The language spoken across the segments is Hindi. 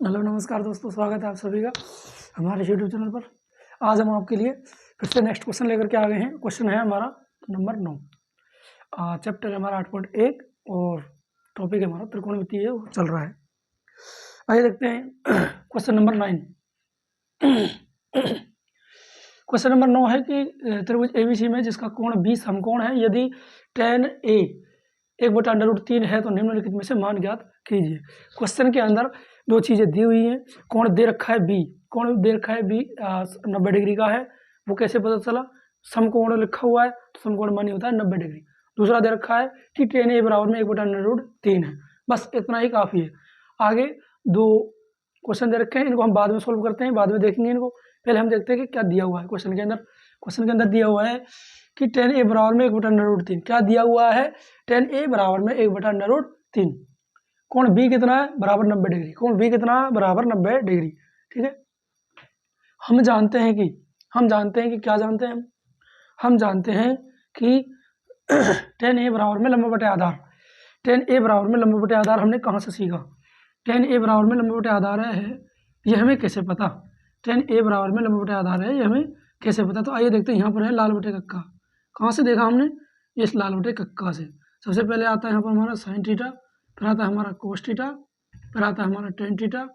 हेलो नमस्कार दोस्तों, स्वागत है आप सभी का हमारे यूट्यूब चैनल पर। आज हम आपके लिए फिर से नेक्स्ट क्वेश्चन लेकर के आ गए हैं। क्वेश्चन है हमारा नंबर 9। चैप्टर है हमारा 8.1 और टॉपिक है हमारा त्रिकोणमितीय वो चल रहा है। आइए देखते हैं क्वेश्चन नंबर 9। क्वेश्चन नंबर 9 है कि त्रिभुज एबीसी में जिसका कोण बी समकोण है, यदि tan A 1/√3 है तो निम्नलिखित में से मान ज्ञात कीजिए। क्वेश्चन के अंदर दो चीज़ें दी हुई हैं। कोण दे रखा है बी, कोण दे रखा है बी 90 डिग्री का है। वो कैसे पता चला? समकोण लिखा हुआ है तो समकोण मानी होता है 90 डिग्री। दूसरा दे रखा है कि tan A बराबर में 1/√3 है। बस इतना ही काफ़ी है। आगे दो क्वेश्चन दे रखे हैं, इनको हम बाद में सोल्व करते हैं, बाद में देखेंगे इनको। पहले हम देखते हैं कि क्या दिया हुआ है क्वेश्चन के अंदर। क्वेश्चन के अंदर दिया हुआ है कि tan A बराबर में 1/√3। क्या दिया हुआ है? tan A बराबर में 1/√3। कोण B कितना है? बराबर 90 डिग्री। कोण B कितना है? बराबर 90 डिग्री। ठीक है। हम जानते हैं कि क्या जानते हैं हम जानते हैं कि tan A बराबर में लंब बटे आधार। tan A बराबर में लंब बटे आधार हमने कहाँ से सीखा? tan A बराबर में लंब बटे आधार है ये हमें कैसे पता? tan A बराबर में लंब बटे आधार है ये हमें कैसे पता? तो आइए देखते हैं। यहाँ पर है लाल बटे कक्का। कहाँ से देखा हमने? इस लाल बटे कक्का से। सबसे पहले आता है यहाँ पर हमारा साइन थीटा, फिर आता है हमारा कोस थीटा, फिर आता है हमारा टेन थीटा,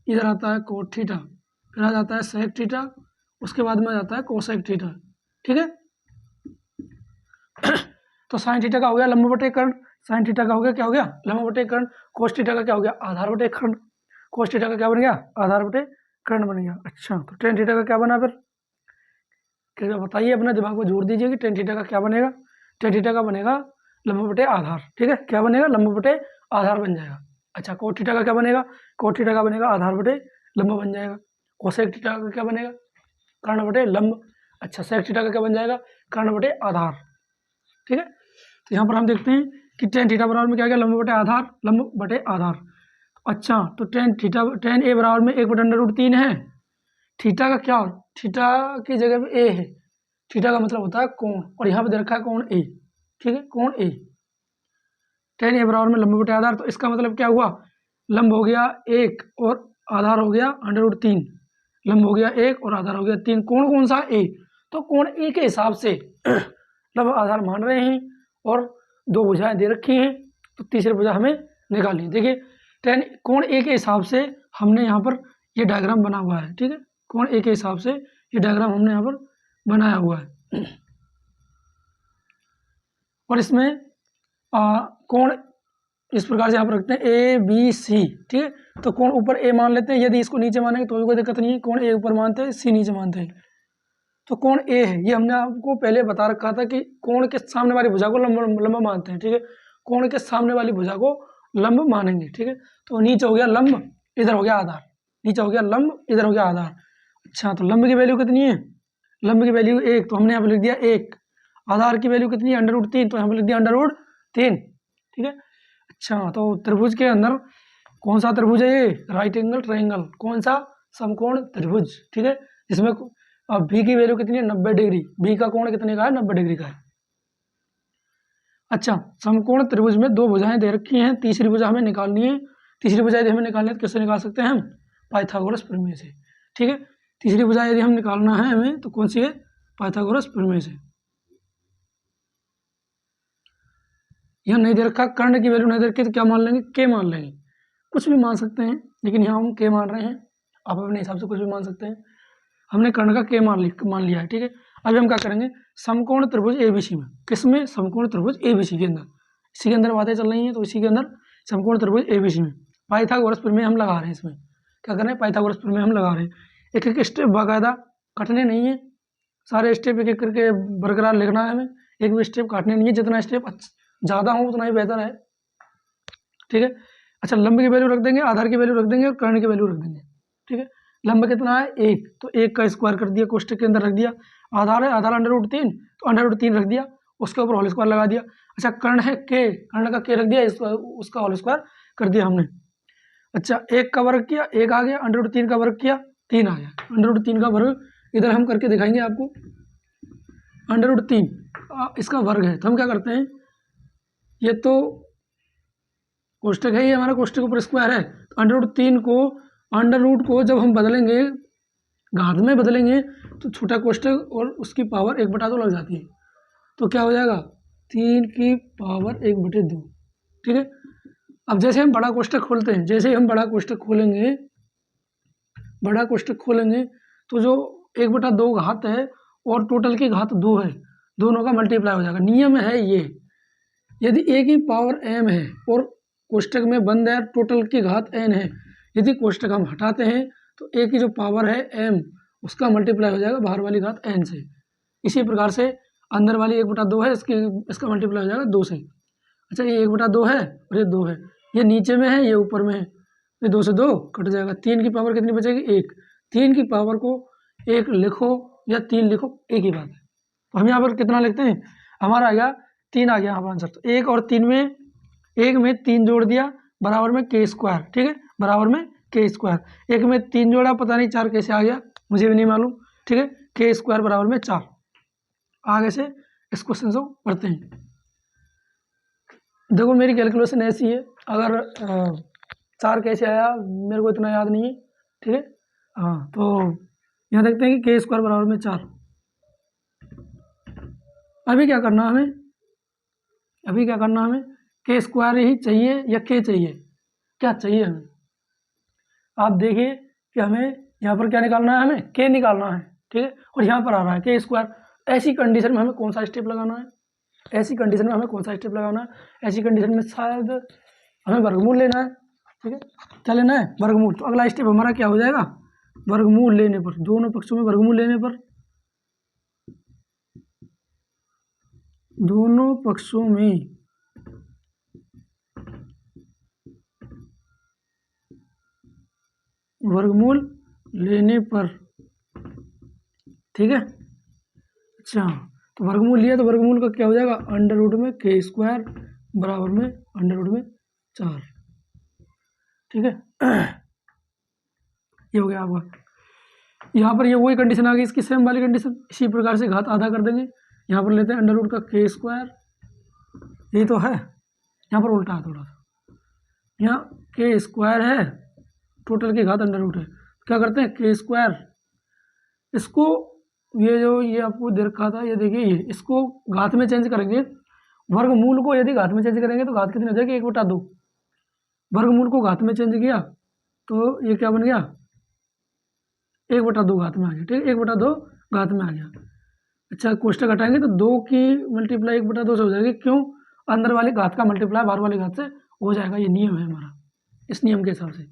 इधर आता है कोट थीटा, फिर आ जाता है सेक थीटा, उसके बाद में आ जाता है कोसेक थीटा। ठीक है। तो साइन थीटा का हो गया लंब बटे कर्ण, साइन थीटा का हो गया क्या हो गया? लंब बटे कर्ण। कोस थीटा का क्या हो गया? आधार बटे कर्ण। कोस थीटा का क्या बन गया? आधार बटे कर्ण बन गया। अच्छा, तो टेन थीटा का क्या बना फिर? क्या बताइए, अपने दिमाग को जोड़ दीजिए कि टेन थीटा का क्या बनेगा। टेन थीटा का बनेगा लंब बटे आधार। ठीक है, क्या बनेगा? लंब बटे आधार बन जाएगा। अच्छा, कोट थीटा का क्या बनेगा? कोट थीटा का बनेगा आधार बटे लंब बन जाएगा। कोसेक थीटा का क्या बनेगा? कर्ण बटे लंब। अच्छा, सेक थीटा का क्या बन जाएगा? कर्ण बटे आधार। ठीक है। तो यहाँ पर हम देखते हैं कि टेन थीटा बराबर में क्या गया? लंब बटे आधार, लंब बटे आधार। अच्छा, तो टेन ए बराबर में 1/√3 है। थीटा का क्या? थीटा की जगह पे ए है। थीटा का मतलब होता है कोण, और यहाँ पे दे रखा है कोण ए। ठीक है, कोण ए। tan A बराबर में लंब बटे आधार, तो इसका मतलब क्या हुआ? लंब हो गया 1 और आधार हो गया √3। लंब हो गया 1 और आधार हो गया 3। कोण कौन सा? ए। तो कोण ए के हिसाब से लंब आधार मान रहे हैं और दो भुजाएं दे रखी हैं, तो तीसरी भुजा हमें निकालनी है। देखिए कोण ए के हिसाब से हमने यहाँ पर ये डायग्राम बना हुआ है। ठीक है, कोण ए के हिसाब से ये डायग्राम हमने यहाँ पर बनाया हुआ है। और इसमें कोण इस प्रकार से यहाँ पर रखते हैं ए बी सी। ठीक है, तो कोण ऊपर ए मान लेते हैं। यदि इसको नीचे मानेंगे तो भी कोई दिक्कत नहीं है। कोण ए ऊपर मानते हैं, सी नीचे मानते हैं। तो कोण ए है, ये हमने आपको पहले बता रखा था कि कोण के सामने वाली भुजा को लंब मानते हैं। ठीक है, कोण के सामने वाली भुजा को लंब मानेंगे। ठीक है, तो नीचे हो गया लंब, इधर हो गया आधार। नीचे हो गया लंब, इधर हो गया आधार। अच्छा, तो लंब की वैल्यू कितनी है? लंब की वैल्यू 1, तो हमने यहाँ पर लिख दिया 1। आधार की वैल्यू कितनी है? √3, तो यहाँ पर लिख दिया √3। ठीक है। अच्छा, तो त्रिभुज के अंदर कौन सा त्रिभुज है ये? Right angle triangle. कौन सा? समकोण त्रिभुज। ठीक है, जिसमें बी की वैल्यू कितनी है? 90 डिग्री। बी का कोण कितने का है? 90 डिग्री का है। अच्छा, समकोण त्रिभुज में दो भुजाएं दे रखी हैं, तीसरी भुजा हमें निकालनी है। तीसरी भुजा यदि हमें निकालनी है तो कैसे निकाल सकते हैं हम? पाइथागोरस प्रमेय से। ठीक है, तीसरी भुजा यदि हम निकालना है हमें तो कौन सी है? पाइथागोरस प्रमेय से। यहाँ नहीं दे रखा, कर्ण की वैल्यू नहीं दे रखी, तो क्या मान लेंगे? के मान लेंगे। कुछ भी मान सकते हैं, लेकिन यहाँ हम के मान रहे हैं। आप अपने हिसाब से कुछ भी मान सकते हैं। हमने कर्ण का के मान लिया है। ठीक है, अभी हम क्या करेंगे? समकोण त्रिभुज एबीसी में। किसमें? समकोण त्रिभुज एबीसी के अंदर। इसी के अंदर बातें चल रही हैं, तो इसी के अंदर समकोण त्रिभुज एबीसी में पाइथागोरस प्रमेय हम लगा रहे हैं। इसमें क्या कर रहे हैं? पाइथागोरस प्रमेय हम लगा रहे हैं। एक एक स्टेप बाकायदा कटने नहीं है, सारे स्टेप एक एक करके बरकरार लिखना है हमें। एक भी स्टेप काटने नहीं है। जितना स्टेप ज़्यादा हो उतना ही बेहतर है। ठीक है। अच्छा, लंब की वैल्यू रख देंगे, आधार की वैल्यू रख देंगे और कर्ण की वैल्यू रख देंगे। ठीक है, लंब कितना है? 1, तो 1 का स्क्वायर कर दिया, कोष्टक के अंदर रख दिया। आधार है, आधार √3, तो √3 रख दिया, उसके ऊपर होल स्क्वायर लगा दिया। अच्छा, कर्ण है के, कर्ण का के रख दिया, उसका होल स्क्वायर कर दिया हमने। अच्छा, 1 का वर्ग किया, 1 आ गया, √3 का वर्ग किया, 3 आ गया। √3 का वर्ग इधर हम करके दिखाएंगे आपको। √3 इसका वर्ग है, तो हम क्या करते हैं? ये तो कोष्टक है, ये हमारा कोष्टक ऊपर स्क्वायर है, तो √3 को अंडर रूट को जब हम बदलेंगे, घात में बदलेंगे, तो छोटा कोष्ठक और उसकी पावर 1/2 लग जाती है। तो क्या हो जाएगा 3 की पावर 1/2। ठीक है। अब जैसे हम बड़ा कोष्ठक खोलते हैं, जैसे ही हम बड़ा कोष्ठक खोलेंगे, तो जो 1/2 घात है और टोटल की घात 2 है, दोनों का मल्टीप्लाई हो जाएगा। नियम है ये, यदि a की पावर m है और कोष्ठक में बंद है, टोटल की घात n है, यदि कोष्ठक हम हटाते हैं तो a की जो पावर है m, उसका मल्टीप्लाई हो जाएगा बाहर वाली घात n से। इसी प्रकार से अंदर वाली 1/2 है, इसका मल्टीप्लाई हो जाएगा 2 से। अच्छा, ये 1/2 है और ये 2 है, ये नीचे में है, ये ऊपर में है, ये 2 से 2 कट जाएगा। 3 की पावर कितनी बचेगी? 1। 3 की पावर को 1 लिखो या 3 लिखो, एक ही बात है। तो हम यहाँ पर कितना लिखते हैं? हमारा आ गया 3 आ गया यहाँ पर आंसर। तो 1 और 3 में, 1 में 3 जोड़ दिया बराबर में k²। ठीक है, बराबर में k²। 1 में 3 जोड़ा, पता नहीं 4 कैसे आ गया, मुझे भी नहीं मालूम। ठीक है, k² बराबर में 4। आगे से इस क्वेश्चन को पढ़ते हैं। देखो मेरी कैलकुलेशन ऐसी है, अगर 4 कैसे आया मेरे को इतना याद नहीं है। ठीक है, हाँ, तो यहाँ देखते हैं कि k² बराबर में 4। अभी क्या करना हमें? k² ही चाहिए या k चाहिए? क्या चाहिए हमें? आप देखिए कि हमें यहाँ पर क्या निकालना है? हमें k निकालना है। ठीक है, और यहाँ पर आ रहा है k²। ऐसी कंडीशन में हमें कौन सा स्टेप लगाना है? ऐसी कंडीशन में शायद हमें वर्गमूल लेना है। ठीक है, क्या लेना है? वर्गमूल। तो अगला स्टेप हमारा क्या हो जाएगा? वर्गमूल लेने पर, दोनों पक्षों में वर्गमूल लेने पर, दोनों पक्षों में वर्गमूल लेने पर। ठीक है, अच्छा, तो वर्गमूल लिया तो वर्गमूल का क्या हो जाएगा? अंडर रूट में k² बराबर में अंडर रूट में 4। ठीक है, ये हो गया आपका। यहाँ पर ये वही कंडीशन आ गई, इसकी सेम वाली कंडीशन। इसी प्रकार से घात आधा कर देंगे। यहाँ पर लेते हैं अंडर रूट का k², ये तो है, यहाँ पर उल्टा है थोड़ा सा, यहाँ k² है, टोटल की घात अंडर रूट है। क्या करते हैं? k², इसको ये आपको दे रखा था, ये देखिए, ये इसको घात में चेंज करेंगे। वर्गमूल को यदि घात में चेंज करेंगे तो घात कितनी हो जाएगी? 1/2। वर्गमूल को घात में चेंज किया तो ये क्या बन गया? 1/2 घात में आ गया। ठीक है, 1/2 घात में आ गया। अच्छा, कोष्ठक हटाएंगे तो 2 की मल्टीप्लाई 1/2 से हो जाएगी। क्यों? अंदर वाली घात का मल्टीप्लाई बाहर वाली घात से हो जाएगा। ये नियम है हमारा, इस नियम के हिसाब से।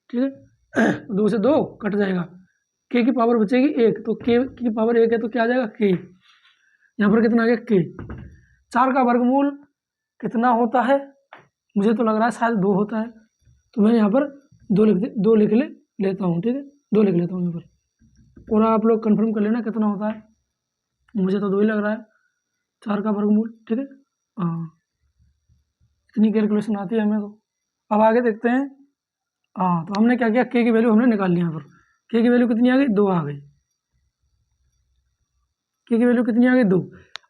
ठीक है, 2 से 2 कट जाएगा, k की पावर बचेगी 1, तो k की पावर 1 है तो क्या आ जाएगा? k। यहाँ पर कितना आ गया? k। 4 का वर्गमूल कितना होता है? मुझे तो लग रहा है शायद 2 होता है, तो मैं यहाँ पर 2 लिख लेता हूँ। ठीक है, 2 लिख लेता हूँ यहाँ पर, और आप लोग कंफर्म कर लेना कितना होता है। मुझे तो 2 ही लग रहा है, 4 का वर्गमूल। ठीक है, हाँ, इतनी कैलकुलेशन आती है हमें तो। अब आगे देखते हैं। हाँ, तो हमने क्या किया? k की वैल्यू हमने निकाल ली। यहाँ पर k की वैल्यू कितनी आ गई? 2 आ गई। k की वैल्यू कितनी आ गई? 2।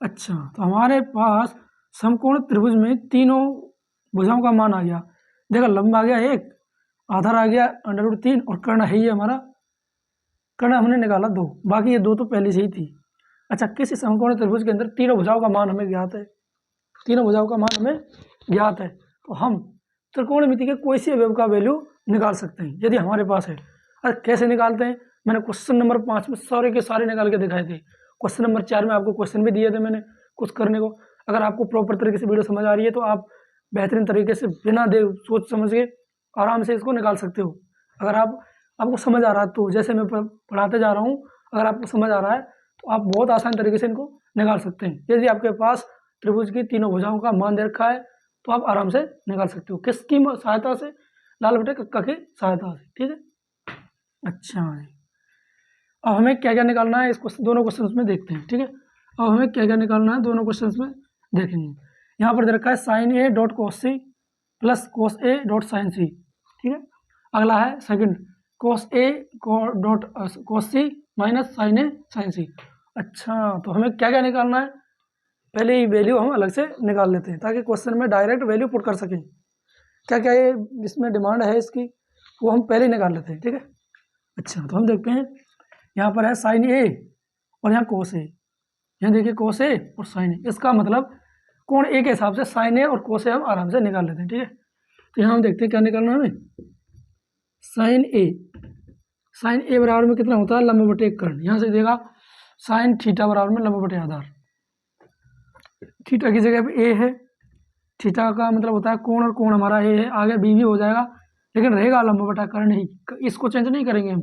अच्छा, तो हमारे पास समकोण त्रिभुज में तीनों भुजाओं का मान आ गया। देखो, लंब आ गया 1, आधार आ गया अंडर रूट 3, और कर्ण है ये हमारा। कर्ण हमने निकाला 2, बाकी ये 2 तो पहले से ही थी। अच्छा, किसी समकोण त्रिभुज के अंदर तीनों भुजाओं का मान हमें ज्ञात है। तो हम त्रिकोणमिति के कोई सी अवयव का वैल्यू निकाल सकते हैं यदि हमारे पास है। अरे कैसे निकालते हैं? मैंने क्वेश्चन नंबर 5 में सारे के सारे निकाल के दिखाए थे। क्वेश्चन नंबर 4 में आपको क्वेश्चन भी दिए थे मैंने कुछ करने को। अगर आपको प्रॉपर तरीके से वीडियो समझ आ रही है तो आप बेहतरीन तरीके से बिना सोच समझ के आराम से इसको निकाल सकते हो। अगर आपको समझ आ रहा है तो, जैसे मैं पढ़ाते जा रहा हूँ, अगर आपको समझ आ रहा है तो आप बहुत आसान तरीके से इनको निकाल सकते हैं। यदि आपके पास त्रिभुज की तीनों भुजाओं का मान दे रखा है तो आप आराम से निकाल सकते हो। किसकी सहायता से? लाल बटे कक्का की सहायता से। ठीक है, अच्छा, अब हमें क्या क्या निकालना है इस दोनों क्वेश्चंस में देखते हैं। ठीक है, अब हमें क्या क्या निकालना है दोनों क्वेश्चंस में देखेंगे। यहाँ पर दे रखा है sin a dot cos c plus cos a dot sin c। ठीक है, अगला है second cos a dot cos c minus sin a sin c। अच्छा, तो हमें क्या क्या निकालना है? पहले ही वैल्यू हम अलग से निकाल लेते हैं ताकि क्वेश्चन में डायरेक्ट वैल्यू पुट कर सकें। क्या क्या ये इसमें डिमांड है इसकी? वो हम पहले ही निकाल लेते हैं, ठीक है। अच्छा, तो हम देखते हैं यहाँ पर है साइन ए और यहाँ कोस ए। यहाँ देखिए कोस ए और साइन ए, इसका मतलब कोण ए के हिसाब से साइन ए और कोस ए हम आराम से निकाल लेते हैं, ठीक है। तो यहाँ हम देखते हैं क्या निकालना है हमें, साइन ए बराबर में कितना होता है, लंब बटे कर्ण। यहाँ से देगा साइन थीटा बराबर में लंब बटे आधार। थीटा की जगह पे ए है, थीटा का मतलब होता है कोण, और कोण हमारा ए है, आगे बी भी हो जाएगा, लेकिन रहेगा लंब बटा कर्ण ही। इसको चेंज नहीं करेंगे हम,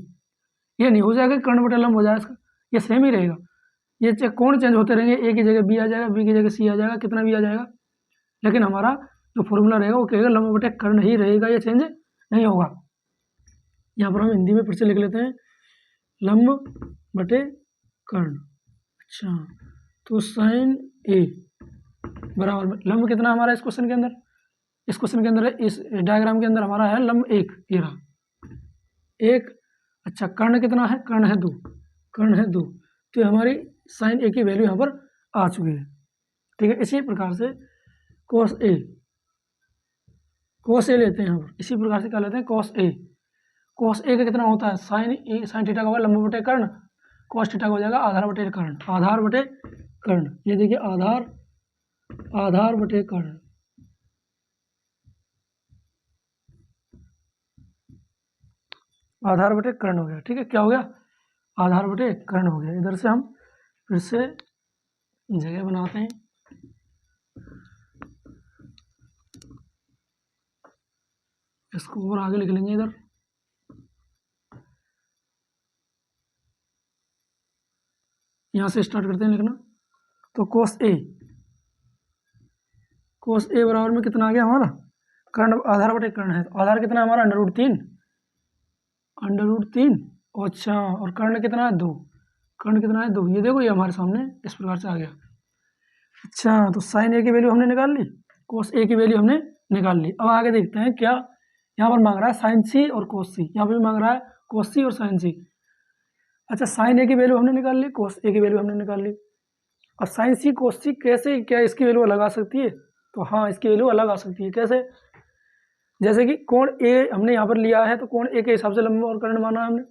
ये नहीं हो जाएगा कर्ण बटा लंब हो जाएगा इसका, ये सेम ही रहेगा। ये कोण चेंज होते रहेंगे, ए की जगह बी आ जाएगा, बी की जगह सी आ जाएगा, कितना भी आ जाएगा, लेकिन हमारा जो फॉर्मूला रहेगा वो कहेगा लंब बटे कर्ण ही रहेगा, ये चेंज नहीं होगा। यहाँ पर हम हिंदी में फिर से लिख लेते हैं, लंब बटे कर्ण। अच्छा, तो साइन ए बराबर में लंब कितना हमारा इस क्वेश्चन के अंदर, इस क्वेश्चन के अंदर है, इस डायग्राम के अंदर हमारा है लंब 1, ये रहा 1। अच्छा, कर्ण कितना है, कर्ण है 2, कर्ण है 2, तो हमारी साइन ए की वैल्यू यहाँ पर आ चुकी है, ठीक है। इसी प्रकार से कोस ए लेते हैं यहाँ पर, इसी प्रकार से क्या लेते हैं, कोस ए का कितना होता है, साइन थीटा का होगा लंब बटे कर्ण, कोस थीटा का हो जाएगा आधार बटे कर्ण, आधार बटे कर्ण। ये देखिए आधार बटे कर्ण, आधार बटे कर्ण हो गया, ठीक है। क्या हो गया, आधार बटे कर्ण हो गया। इधर से हम फिर से जगह बनाते हैं, इसको और आगे लिख लेंगे इधर। यहाँ से स्टार्ट करते हैं लिखना। तो कोस ए बराबर में कितना आ गया हमारा, कर्ण आधार बटे कर्ण है, तो आधार कितना है हमारा √3। अच्छा, और कर्ण कितना है 2, कर्ण कितना है 2, ये देखो ये हमारे सामने इस प्रकार से आ गया। अच्छा, तो साइन ए की वैल्यू हमने निकाल ली, कोस ए की वैल्यू हमने निकाल ली। अब आगे देखते हैं क्या यहाँ पर मांग रहा है, साइन सी और कोस सी, यहाँ पर भी मांग रहा है कोस सी और साइन सी। अच्छा, साइन ए की वैल्यू हमने निकाल ली, कोस ए की वैल्यू हमने निकाल ली। और साइन सी कोस सी कैसे, क्या इसकी वैल्यू अलग आ सकती है, तो हाँ इसकी वैल्यू अलग आ सकती है। कैसे, जैसे कि कोण ए हमने यहाँ पर लिया है, तो कोण ए के हिसाब से लंब और कर्ण माना हमने,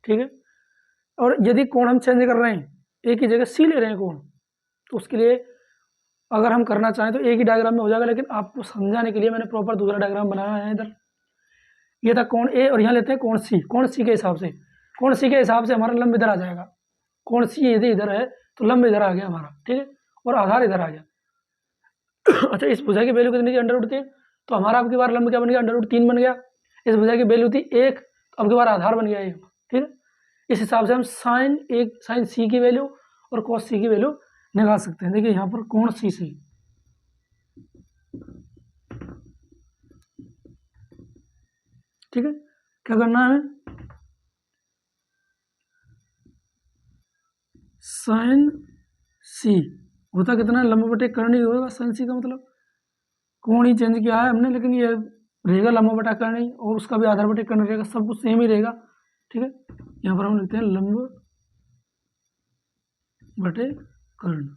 ठीक है। और यदि कोण हम चेंज कर रहे हैं, ए की जगह सी ले रहे हैं कोण, तो उसके लिए अगर हम करना चाहें तो एक ही डायग्राम में हो जाएगा, लेकिन आपको समझाने के लिए मैंने प्रॉपर दूसरा डायग्राम बनाया है। इधर ये था कोण ए, और यहाँ लेते हैं कोण सी, कोण सी के हिसाब से, कोण सी के हिसाब से हमारा लंब इधर आ जाएगा। कोण सी यदि इधर है तो लंब इधर आ गया हमारा, ठीक है, और आधार इधर आ गया। अच्छा, इस भुजा की वैल्यू कितनी थी, √3, तो हमारा अब की बार लंब क्या बन गया, √3 बन गया। इस भुजा की वैल्यू थी 1, अब की बार आधार बन गया ये, ठीक है। इस हिसाब से हम साइन सी की वैल्यू और कॉस सी की वैल्यू निकाल सकते हैं। देखिए यहाँ पर कोण सी से, ठीक है, क्या करना है हमें, साइन सी होता कितना है, लंब बटे कर्ण ही होगा साइन सी का, मतलब कोण ही चेंज किया है हमने, लेकिन ये रहेगा लंब बटा कर्ण ही, और उसका भी आधार बटे कर्ण रहेगा, सब कुछ सेम ही रहेगा, ठीक है। यहाँ पर हम लिखते हैं लंब बटे कर्ण।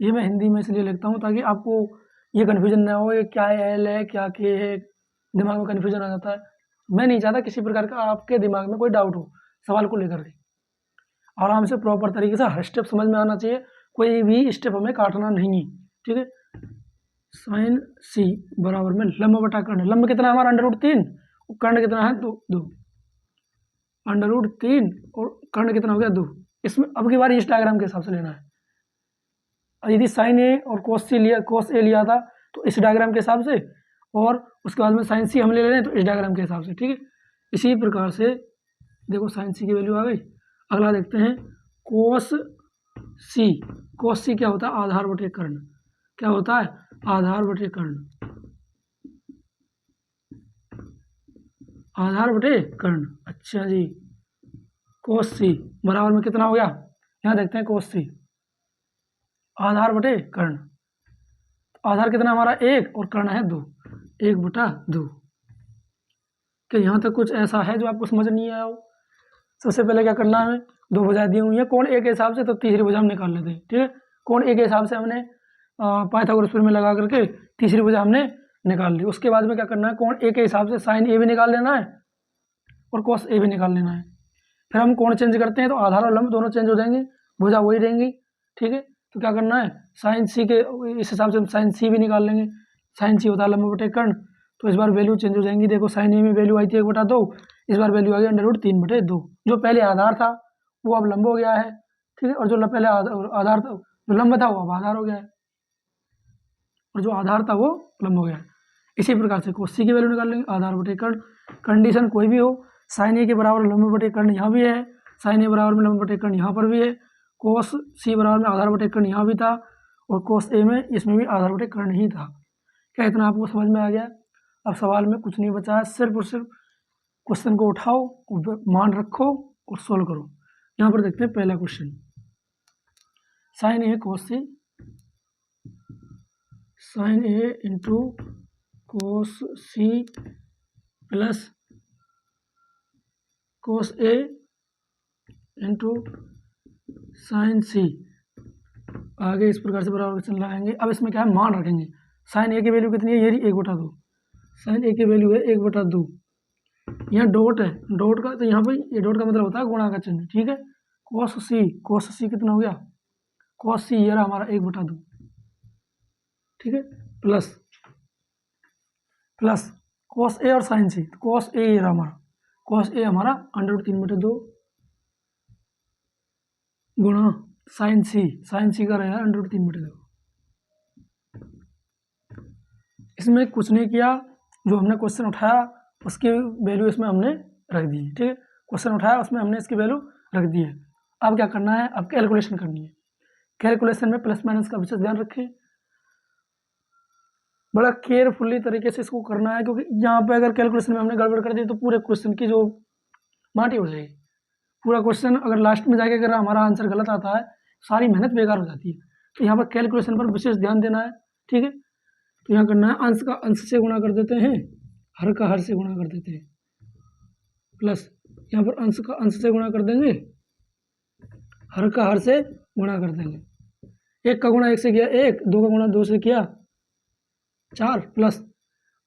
ये मैं हिंदी में इसलिए लिखता हूँ ताकि आपको ये कन्फ्यूजन ना हो, ये क्या है, एल है क्या के है, दिमाग में कन्फ्यूजन आ जाता है। मैं नहीं चाहता किसी प्रकार का आपके दिमाग में कोई डाउट हो सवाल को लेकर के, आराम से प्रॉपर तरीके से हर स्टेप समझ में आना चाहिए, कोई भी स्टेप हमें काटना नहीं है, ठीक है। साइन सी बराबर में लंब बटा कर्ण, लंब कितना हमारा √3, कर्ण कितना है 2, √3 और कर्ण कितना हो गया 2। इसमें अब की बार इस डायग्राम के हिसाब से लेना है। यदि साइन ए और कोस ए लिया था तो इस डायग्राम के हिसाब से, और उसके बाद में साइन सी हम ले रहे हैं तो इस डायग्राम के हिसाब से, ठीक है। इसी प्रकार से देखो साइन सी की वैल्यू आ गई। अगला देखते हैं कोस सी क्या होता है, आधार बटे कर्ण, क्या होता है, आधार बटे कर्ण, आधार बटे कर्ण। अच्छा जी, कोस सी बराबर में कितना हो गया, यहाँ देखते हैं कोस सी आधार बटे कर्ण, आधार कितना हमारा 1 और कर्ण है 2, 1/2। क्या यहाँ तक कुछ ऐसा है जो आपको समझ नहीं आया हो? सबसे पहले क्या करना है, हमें 2 भुजाएं दी हुई है कोण ए के हिसाब से, तो तीसरी भुजा हम निकाल लेते हैं, ठीक है। कोण ए के हिसाब से हमने पाइथागोरस में लगा करके तीसरी भुजा हमने निकाल ली। उसके बाद में क्या करना है, कोण ए के हिसाब से साइन ए भी निकाल लेना है और कॉस ए भी निकाल लेना है। फिर हम कोण चेंज करते हैं तो आधार और लंब दोनों चेंज हो जाएंगे, भुजा वही रहेंगी, ठीक है। तो क्या करना है, साइन सी के इस हिसाब से हम साइन सी भी निकाल लेंगे। साइन सी होता है लंब बटे कर्ण, तो इस बार वैल्यू चेंज हो जाएंगी। देखो साइन ए में वैल्यू आई थी 1/2, इस बार वैल्यू आ गई √3/2। जो पहले आधार था वो अब लंब हो गया है, ठीक है, और जो पहले आधार था, जो लंब था वो अब आधार हो गया है, और जो आधार था वो लंब हो गया है। इसी प्रकार से कोस सी की वैल्यू निकाल लेंगे, आधार बटे कर्ण। कंडीशन कोई भी हो, साइन ए के बराबर लंब बटे कर्ण यहाँ भी है, साइन ए बराबर में लंब बटे कर्ण यहाँ पर भी है, कोस सी बराबर में आधार बटे कर्ण यहाँ भी था, और कोस ए में इसमें भी आधार बटे कर्ण ही था। क्या इतना आपको समझ में आ गया? अब सवाल में कुछ नहीं बचा है, सिर्फ और सिर्फ क्वेश्चन को उठाओ, मान रखो और सोल्व करो। यहाँ पर देखते हैं पहला question, sine A cos C, sine A into cos C plus cos A into sine C. आगे इस प्रकार से बराबर क्वेश्चन लगाएंगे। अब इसमें क्या है, मान रखेंगे। साइन ए की वैल्यू कितनी है, ये 1/2, साइन ए की वैल्यू है 1/2। यहाँ डॉट है, डॉट का तो यहाँ पर ये डॉट का मतलब होता है गुणा का चिन्ह, ठीक है। कोस सी कितना हो गया, कोस सी ये रहा हमारा 1/2, ठीक है, प्लस कोस ए और साइन सी, कोस ए ये रहा हमारा, कोस ए हमारा √3/2 गुणा साइन सी का रहेगा √3/2। इसमें कुछ नहीं किया, जो हमने क्वेश्चन उठाया उसकी वैल्यू इसमें हमने रख दी है, ठीक है। क्वेश्चन उठाया उसमें हमने इसकी वैल्यू रख दी है। अब क्या करना है, अब कैलकुलेशन करनी है। कैलकुलेशन में प्लस माइनस का विशेष ध्यान रखें, बड़ा केयरफुली तरीके से इसको करना है, क्योंकि यहाँ पे अगर कैलकुलेशन में हमने गड़बड़ कर दी तो पूरे क्वेश्चन की जो माटी हो जाएगी। पूरा क्वेश्चन अगर लास्ट में जाके अगर हमारा आंसर गलत आता है, सारी मेहनत बेकार हो जाती है। तो यहाँ पर कैलकुलेशन पर विशेष ध्यान देना है, ठीक है। तो यहाँ करना है, अंश का अंश से गुणा कर देते हैं, हर का हर से गुणा कर देते हैं, प्लस यहाँ पर अंश का अंश से गुणा कर देंगे, हर का हर से गुणा कर देंगे। 1 का गुणा 1 से किया 1, 2 का गुणा 2 से किया 4, प्लस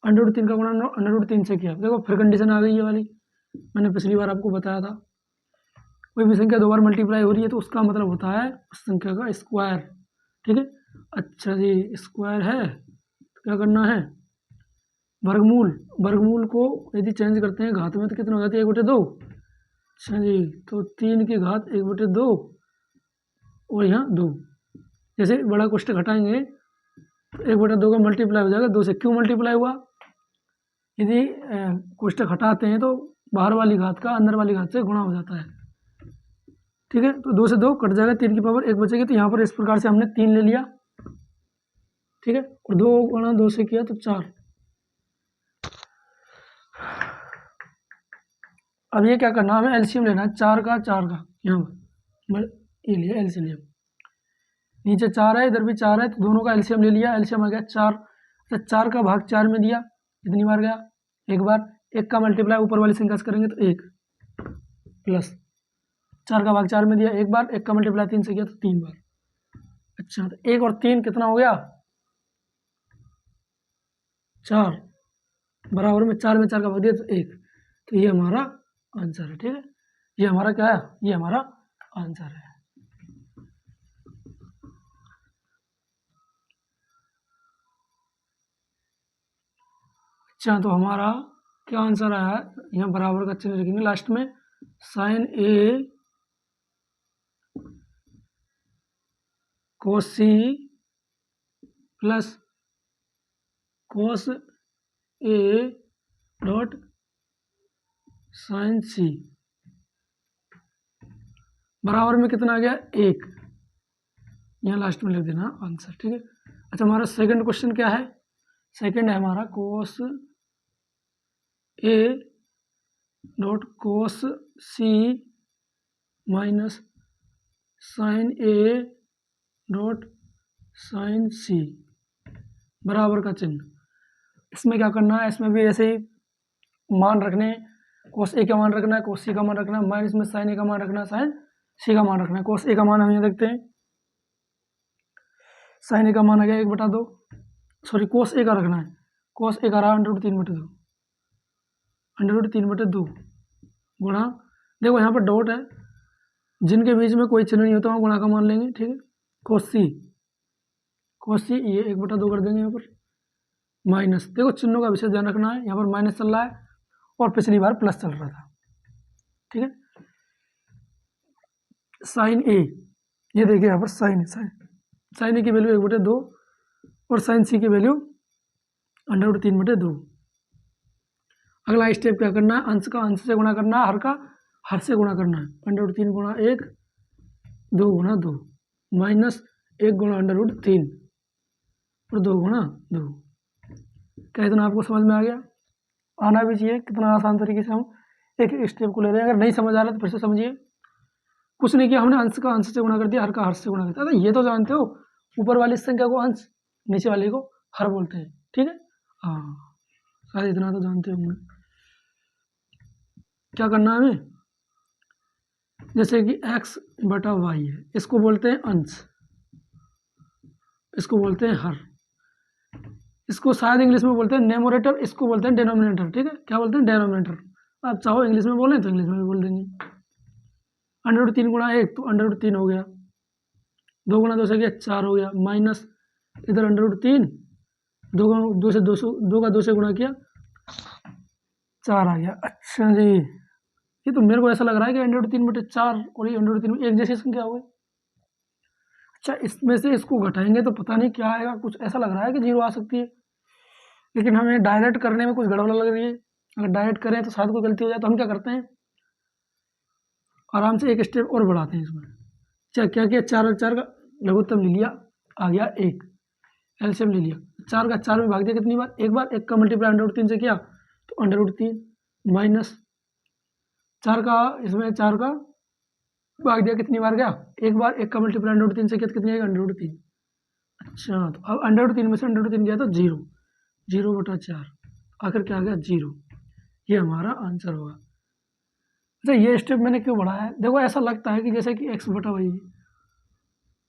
√3 का गुणा √3 से किया। देखो फिर कंडीशन आ गई ये वाली, मैंने पिछली बार आपको बताया था, कोई भी संख्या 2 बार मल्टीप्लाई हो रही है तो उसका मतलब होता है उस संख्या का स्क्वायर, ठीक है। अच्छा जी, स्क्वायर है तो क्या करना है, वर्गमूल को यदि चेंज करते हैं घात में तो कितना हो जाती है, 1/2। अच्छा जी, तो 3 की घात 1/2 और यहाँ 2। जैसे बड़ा कोष्ठक घटाएंगे तो 1/2 का मल्टीप्लाई हो जाएगा 2 से। क्यों मल्टीप्लाई हुआ, यदि कोष्ठक हटाते हैं तो बाहर वाली घात का अंदर वाली घात से गुणा हो जाता है, ठीक है। तो 2 से 2 कट जाएगा, 3 की पावर 1 बचेगी। तो यहाँ पर इस प्रकार से हमने 3 ले लिया, ठीक है, और 2 गुणा 2 से किया तो 4। अब ये क्या करना है, हमें एलसीएम लेना है 4 का, यहाँ पर ये लिया एलसीएम, नीचे 4 है इधर भी 4 है, तो दोनों का एलसीएम ले लिया, एलसीएम आ गया 4। तो 4 का भाग 4 में दिया, कितनी बार गया, 1 बार। 1 का मल्टीप्लाई ऊपर वाली संख्या से करेंगे तो 1, प्लस 4 का भाग 4 में दिया 1 बार, 1 का मल्टीप्लाई 3 से किया तो 3 बार। अच्छा, तो 1 और 3 कितना हो गया, 4, बराबर में 4 में 4 का भाग दिया तो 1। तो ये हमारा आंसर है, ठीक है। ये हमारा क्या है, ये हमारा आंसर है। अच्छा, तो हमारा क्या आंसर आया है, यहाँ बराबर का चिन्ह लिखेंगे लास्ट में, sine A cos C plus cos A dot sine C बराबर में कितना आ गया, 1। यहाँ लास्ट में लिख देना आंसर, ठीक है। अच्छा, हमारा सेकंड क्वेश्चन क्या है, सेकंड है हमारा cos A dot cos C minus sine A dot sine C बराबर का चिन्ह। इसमें क्या करना है, इसमें भी ऐसे ही मान रखने, कोस ए का मान रखना है, कोस सी का मान रखना है, माइनस में साइन ए का मान रखना है, साइन सी का मान रखना है। कोस ए का मान हम यहाँ देखते हैं, साइन ए का मान आ गया 1/2, सॉरी कोस ए का रखना है, कोस ए का रहा √3/2, √3/2 गुणा, देखो यहाँ पर डॉट है, जिनके बीच में कोई चिन्ह नहीं होता वहाँ गुणा का मान लेंगे, ठीक है। कोस सी ये 1/2 कर देंगे यहाँ पर, माइनस, देखो चिन्हों का विशेष ध्यान रखना है, यहाँ पर माइनस चल रहा है और पिछली बार प्लस चल रहा था, ठीक है। साइन ए, ये देखिए यहाँ पर साइन ए की वैल्यू 1/2 और साइन सी की वैल्यू √3/2। अगला स्टेप क्या करना है, अंश का अंश से गुणा करना है, हर का हर से गुणा करना है, √3 गुणा 1, 2 गुणा 2, माइनस 1 गुणा √3 और 2 गुणा 2। क्या इतना आपको समझ में आ गया? आना भी चाहिए, कितना आसान तरीके से हम एक एक स्टेप को ले रहे हैं। अगर नहीं समझ आ रहा तो फिर से समझिए। कुछ नहीं किया हमने, अंश का अंश से गुणा कर दिया, हर का हर से गुणा कर दिया। अरे ये तो जानते हो, ऊपर वाली संख्या को अंश, नीचे वाली को हर बोलते हैं, ठीक है। हाँ, शायद इतना तो जानते होंगे। क्या करना है हमें, जैसे कि x/y है, इसको बोलते हैं अंश, इसको बोलते हैं हर, इसको शायद इंग्लिश में बोलते हैं न्यूमरेटर, इसको बोलते हैं डिनोमिनेटर, ठीक है। क्या बोलते हैं? डिनोमिनेटर। आप चाहो इंग्लिश में बोलें तो इंग्लिश में भी बोल देंगे। √3 गुणा 1 तो √3 हो गया, 2 गुणा 2 से गया 4 हो गया, माइनस इधर √3, 2 से 2 का 2 से गुणा किया 4 आ गया। अच्छा जी, ये तो मेरे को ऐसा लग रहा है कि √3/4 और ये √3 एक जैसी संख्या हो गई। अच्छा, इसमें से इसको घटाएंगे तो पता नहीं क्या आएगा, कुछ ऐसा लग रहा है कि 0 आ सकती है, लेकिन हमें डायरेक्ट करने में कुछ गड़बड़ लग रही है। अगर डायरेक्ट करें तो शायद कोई गलती हो जाए, तो हम क्या करते हैं, आराम से एक स्टेप और बढ़ाते हैं इसमें। क्या किया, 4 और 4 का लघुत्तम ले लिया, आ गया 1, एलसीएम ले लिया, 4 का 4 में भाग दिया कितनी बार, एक बार, 1 का मल्टीप्लाई √3 से किया तो √3, माइनस 4 का, इसमें 4 का भाग दिया कितनी बार गया, एक बार, 1 का मल्टीप्लाई √3 से किया कितनी आएगा, √3। अच्छा, तो अब √3 में से √3 गया तो 0, 0/4, आखिर क्या आ गया, 0। ये हमारा आंसर होगा। अच्छा, ये स्टेप मैंने क्यों बढ़ाया है, देखो ऐसा लगता है कि जैसे कि x/y,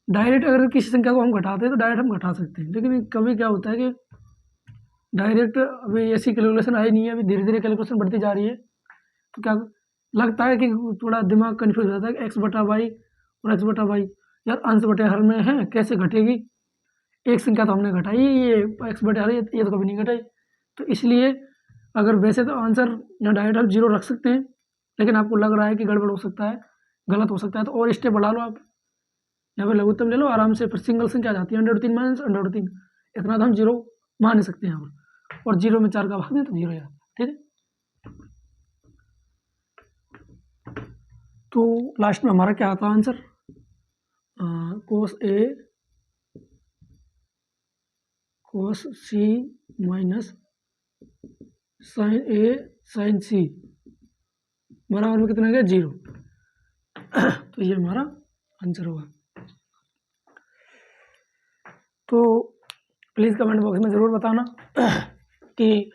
डायरेक्ट अगर किसी संख्या को हम घटाते हैं तो डायरेक्ट हम घटा सकते हैं, लेकिन कभी क्या होता है कि डायरेक्ट अभी ऐसी कैलकुलेशन आई नहीं है, अभी धीरे धीरे कैलकुलेशन बढ़ती जा रही है, तो क्या लगता है कि थोड़ा दिमाग कन्फ्यूज हो जाता है कि x/y और x/y यार अंश बटे हर में है, कैसे घटेगी, एक संख्या तो हमने घटाई, ये x/हर ये तो कभी नहीं घटाई। तो इसलिए अगर वैसे तो आंसर यहाँ डायरेक्ट हम 0 रख सकते हैं, लेकिन आपको लग रहा है कि गड़बड़ हो सकता है, गलत हो सकता है, तो और स्टेप बढ़ा लो आप, यहाँ पर लघुत्तम ले लो आराम से, फिर सिंगल संख्या आ जाती है √3 माइनस √3, इतना तो हम 0 मान नहीं सकते यहाँ पर, और 0 में 4 का भाग दें तो 0 आता है, ठीक है। तो लास्ट में हमारा क्या आता है आंसर, कोस ए कोस सी माइनस साइन ए साइन सी बराबर में कितना गया, 0। तो ये हमारा आंसर होगा। तो प्लीज़ कमेंट बॉक्स में ज़रूर बताना कि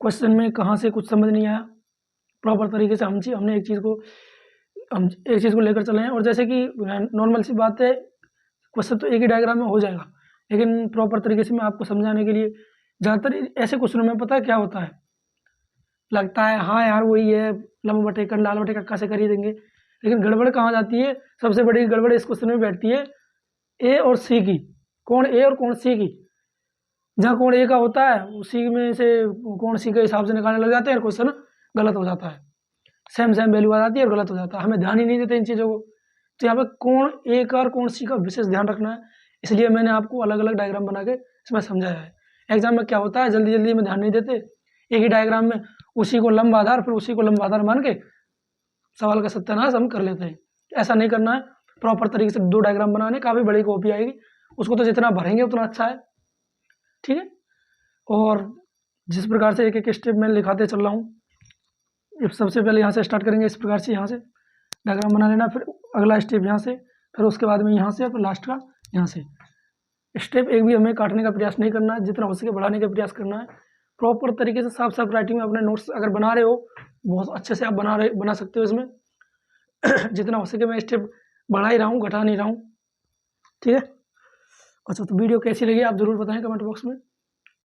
क्वेश्चन में कहाँ से कुछ समझ नहीं आया। प्रॉपर तरीके से हमने एक चीज़ को लेकर चले हैं, और जैसे कि नॉर्मल सी बात है, क्वेश्चन तो एक ही डायग्राम में हो जाएगा, लेकिन प्रॉपर तरीके से मैं आपको समझाने के लिए, ज़्यादातर ऐसे क्वेश्चनों में पता है क्या होता है, लगता है हाँ यार वही है, लंब बटे कण लाल बटे कक्का से कर ही देंगे, लेकिन गड़बड़ कहाँ जाती है, सबसे बड़ी गड़बड़ इस क्वेश्चन में बैठती है ए और सी की, कोण ए और कोण सी की। जहाँ कोण ए का होता है उसी में से कोण सी के हिसाब से निकालने लग जाते हैं, क्वेश्चन गलत हो जाता है, सेम वैल्यू आ जाती है और गलत हो जाता है, हमें ध्यान ही नहीं देते इन चीज़ों को। तो यहाँ पर कोण ए का और कोण सी का विशेष ध्यान रखना है, इसलिए मैंने आपको अलग अलग डायग्राम बना के इसमें समझाया है। एग्जाम में क्या होता है, जल्दी जल्दी में ध्यान नहीं देते, एक ही डायग्राम में उसी को लंब आधार, फिर उसी को लंब आधार मान के सवाल का सत्यानाश हम कर लेते हैं। ऐसा नहीं करना है, प्रॉपर तरीके से 2 डायग्राम बनाने, काफ़ी बड़ी कॉपी आएगी, उसको तो जितना भरेंगे उतना अच्छा है, ठीक है। और जिस प्रकार से एक एक स्टेप मैं लिखाते चल रहा हूँ, सबसे पहले यहाँ से स्टार्ट करेंगे, इस प्रकार से यहाँ से डायग्राम बना लेना, फिर अगला स्टेप यहाँ से, फिर उसके बाद में यहाँ से, फिर लास्ट का यहाँ से। स्टेप एक भी हमें काटने का प्रयास नहीं करना है, जितना हो सके बढ़ाने का प्रयास करना है। प्रॉपर तरीके से साफ साफ राइटिंग में अपने नोट्स अगर बना रहे हो, बहुत अच्छे से आप बना सकते हो इसमें। जितना हो सके मैं स्टेप बढ़ा ही रहा हूँ, घटा नहीं रहा हूँ, ठीक है। अच्छा, तो वीडियो कैसी लगी आप ज़रूर बताएं कमेंट बॉक्स में।